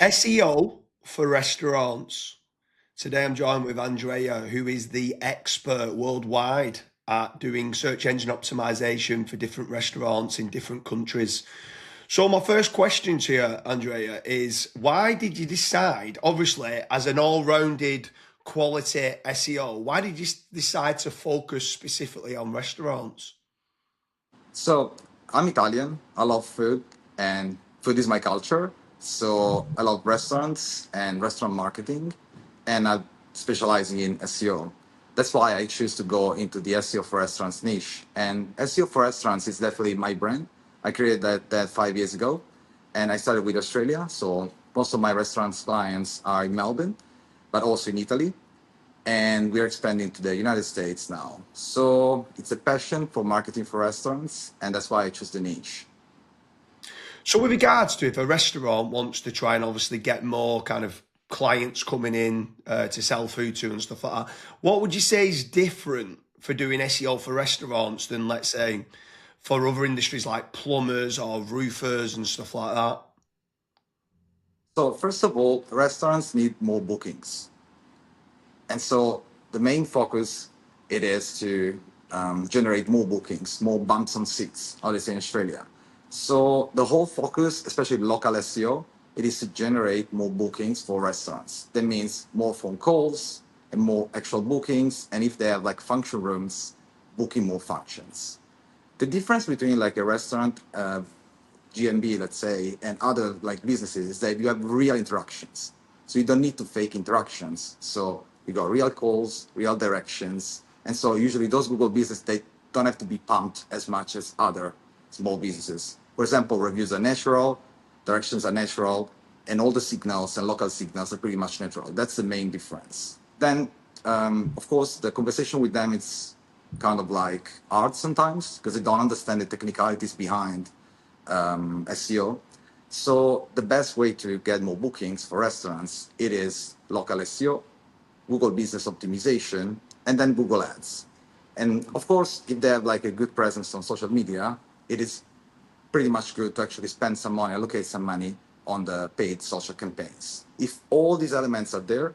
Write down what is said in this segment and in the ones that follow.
SEO for restaurants. Today I'm joined with Andrea, who is the expert worldwide at doing search engine optimization for different restaurants in different countries. So my first question to you, Andrea, is why did you decide, obviously, as an all-rounded quality SEO, why did you decide to focus specifically on restaurants? So I'm Italian. I love food, and food is my culture. So I love restaurants and restaurant marketing, and I'm specializing in SEO. That's why I choose to go into the SEO for restaurants niche. And SEO for restaurants is definitely my brand. I created that 5 years ago, and I started with Australia. So most of my restaurants clients are in Melbourne, but also in Italy, and we're expanding to the United States now. So it's a passion for marketing for restaurants, and that's why I chose the niche. So with regards to if a restaurant wants to try and obviously get more kind of clients coming in to sell food to and stuff like that, what would you say is different for doing SEO for restaurants than, let's say, for other industries like plumbers or roofers and stuff like that? So first of all, restaurants need more bookings, and so the main focus it is to generate more bookings, more bumps on seats, how they say in Australia. So the whole focus, especially local SEO, it is to generate more bookings for restaurants. That means more phone calls and more actual bookings, and if they have like function rooms, booking more functions. The difference between like a restaurant GMB, let's say, and other like businesses is that you have real interactions. So you don't need to fake interactions. So you got real calls, real directions. And so usually those Google businesses, they don't have to be pumped as much as other small businesses. For example, reviews are natural, directions are natural, and all the signals and local signals are pretty much natural. That's the main difference. Then, of course, the conversation with them is kind of like hard sometimes because they don't understand the technicalities behind SEO. So the best way to get more bookings for restaurants, it is local SEO, Google Business Optimization, and then Google Ads. And of course, if they have like a good presence on social media, it is pretty much good to actually spend some money, allocate some money on the paid social campaigns. If all these elements are there,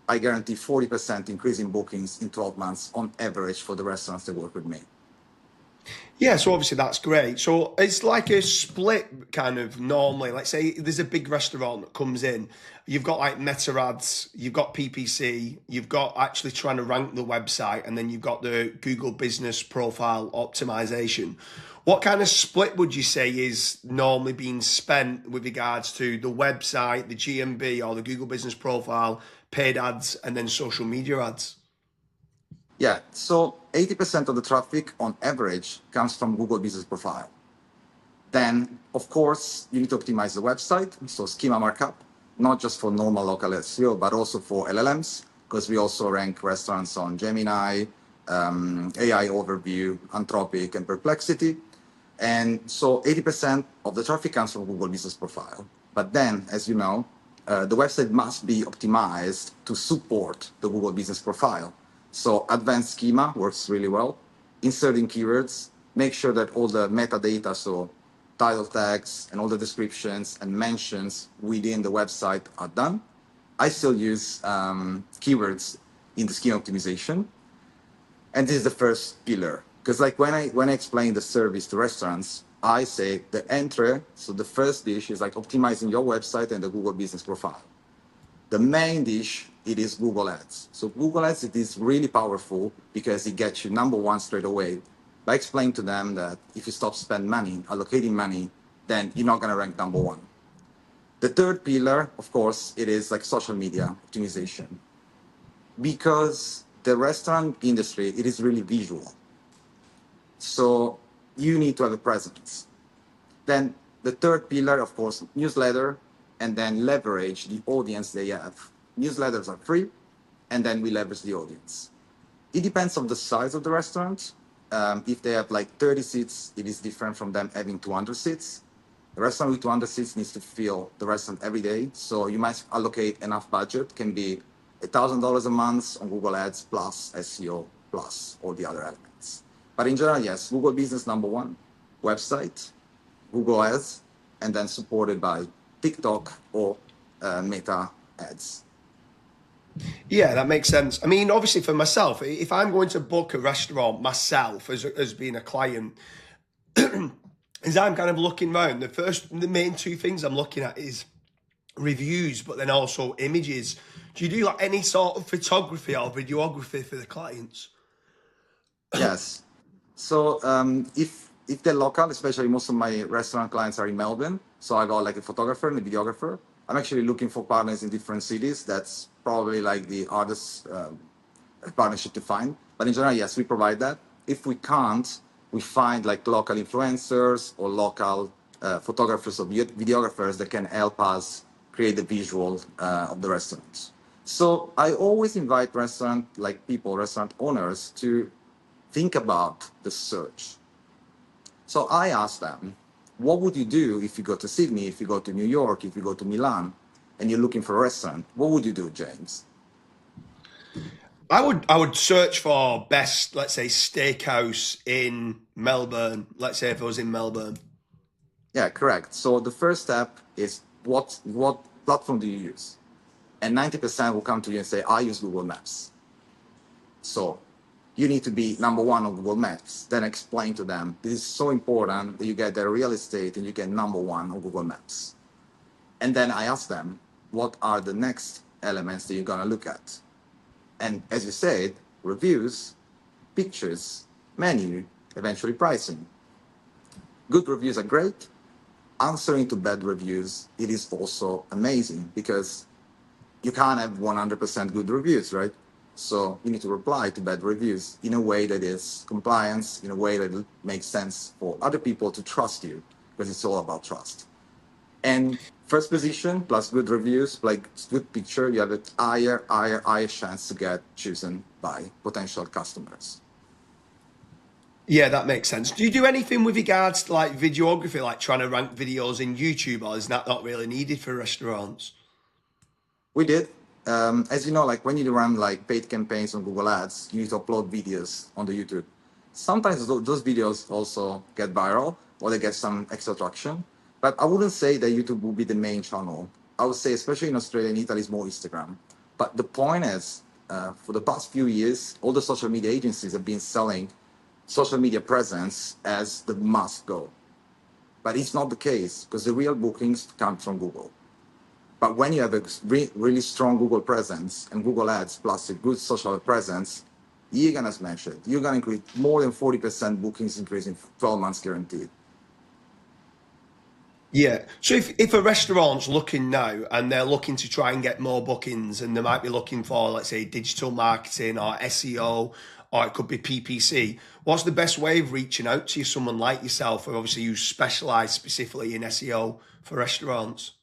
I guarantee 40% increase in bookings in 12 months on average for the restaurants that work with me. Yeah, so obviously that's great. So it's like a split kind of normally. Let's say there's a big restaurant that comes in. You've got like meta ads, you've got PPC, you've got actually trying to rank the website, and then you've got the Google Business Profile optimization. What kind of split would you say is normally being spent with regards to the website, the GMB or the Google Business Profile, paid ads, and then social media ads? Yeah, so 80% of the traffic on average comes from Google Business Profile. Then, of course, you need to optimize the website, so schema markup, not just for normal local SEO, but also for LLMs, because we also rank restaurants on Gemini, AI Overview, Anthropic, and Perplexity. And so 80% of the traffic comes from Google Business Profile. But then, as you know, the website must be optimized to support the Google Business Profile. So advanced schema works really well. Inserting keywords, make sure that all the metadata, so title tags and all the descriptions and mentions within the website are done. I still use keywords in the schema optimization. And this is the first pillar. Because like when I explain the service to restaurants, I say the entry, so the first dish is like optimizing your website and the Google Business Profile. The main dish, it is Google Ads. So Google Ads, it is really powerful because it gets you number one straight away by explaining to them that if you stop spending money, allocating money, then you're not going to rank number one. The third pillar, of course, it is like social media optimization because the restaurant industry, it is really visual. So you need to have a presence. Then the third pillar, of course, newsletter, and then leverage the audience they have. Newsletters are free, and then we leverage the audience. It depends on the size of the restaurant. If they have like 30 seats, it is different from them having 200 seats. A restaurant with 200 seats needs to fill the restaurant every day. So you might allocate enough budget, can be $1,000 a month on Google Ads plus SEO plus all the other elements. But in general, yes, Google Business number one, website, Google Ads, and then supported by TikTok or meta ads. Yeah, that makes sense. I mean, obviously for myself, if I'm going to book a restaurant myself as being a client, as I'm kind of looking around, the main two things I'm looking at is reviews, but then also images. Do you do like any sort of photography or videography for the clients? Yes. So if they're local, especially most of my restaurant clients are in Melbourne, so I got like a photographer and a videographer. I'm actually looking for partners in different cities. That's probably like the hardest partnership to find. But in general, yes, we provide that. If we can't, we find like local influencers or local photographers or videographers that can help us create the visual of the restaurants. So I always invite restaurant owners to think about the search. So I asked them, what would you do if you go to Sydney, if you go to New York, if you go to Milan, and you're looking for a restaurant? What would you do, James? I would search for best, let's say, steakhouse in Melbourne. Let's say if I was in Melbourne. Yeah, correct. So the first step is what platform do you use? And 90% will come to you and say, I use Google Maps. So you need to be number one on Google Maps. Then explain to them, this is so important that you get their real estate and you get number one on Google Maps. And then I ask them, what are the next elements that you're gonna look at? And as you said, reviews, pictures, menu, eventually pricing. Good reviews are great. Answering to bad reviews, it is also amazing because you can't have 100% good reviews, right? So you need to reply to bad reviews in a way that is compliance, in a way that makes sense for other people to trust you, because it's all about trust. And first position plus good reviews, like good picture, you have a higher chance to get chosen by potential customers. Yeah, that makes sense. Do you do anything with regards to like videography, like trying to rank videos in YouTube, or is that not really needed for restaurants? We did. As you know, like when you run like paid campaigns on Google Ads, you need to upload videos on the YouTube. Sometimes those videos also get viral or they get some extra traction. But I wouldn't say that YouTube will be the main channel. I would say, especially in Australia and Italy, is more Instagram. But the point is, for the past few years, all the social media agencies have been selling social media presence as the must go. But it's not the case because the real bookings come from Google. But when you have a really strong Google presence and Google Ads plus a good social presence, you're gonna smash it. You're gonna increase more than 40% bookings increase in 12 months guaranteed. Yeah. So if a restaurant's looking now and they're looking to try and get more bookings and they might be looking for, let's say, digital marketing or SEO, or it could be PPC, what's the best way of reaching out to someone like yourself, or obviously you specialize specifically in SEO for restaurants?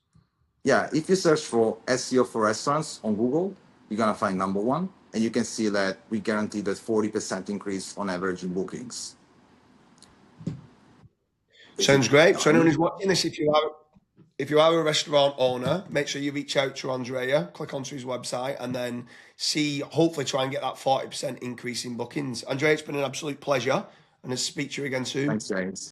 Yeah, if you search for SEO for restaurants on Google, you're gonna find number one, and you can see that we guarantee that 40% increase on average in bookings. Sounds great. So anyone who's watching this, if you are a restaurant owner, make sure you reach out to Andrea, click onto his website, and then hopefully try and get that 40% increase in bookings. Andrea, it's been an absolute pleasure, and I'll speak to you again soon. Thanks, James.